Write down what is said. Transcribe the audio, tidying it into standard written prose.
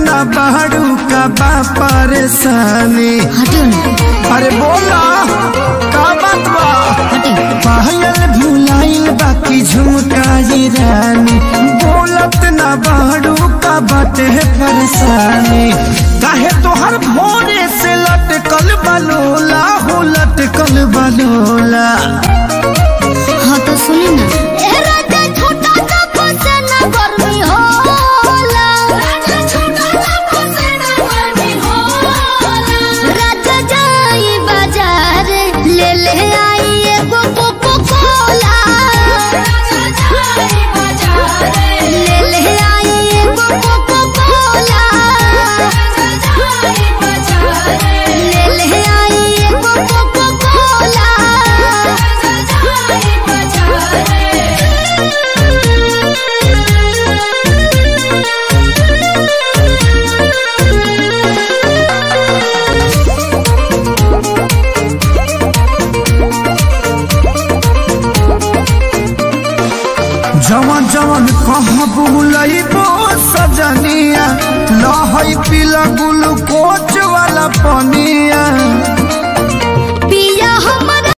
ना बाड़ू का बा परेशानी। अरे बोला का बात बा? पायल भुलाइल बाकी झुमकाई रानी, बोलत ना बाड़ू का बाटे परेशानी। काहे तोहर भोरे से लटकल बलोला हो, लटकल बलोला। हाँ तो सुनी ना, जवन जवन कहाँ बुलइबो सजनिया, लहई पीला ग्लूकोच वाला पनिया।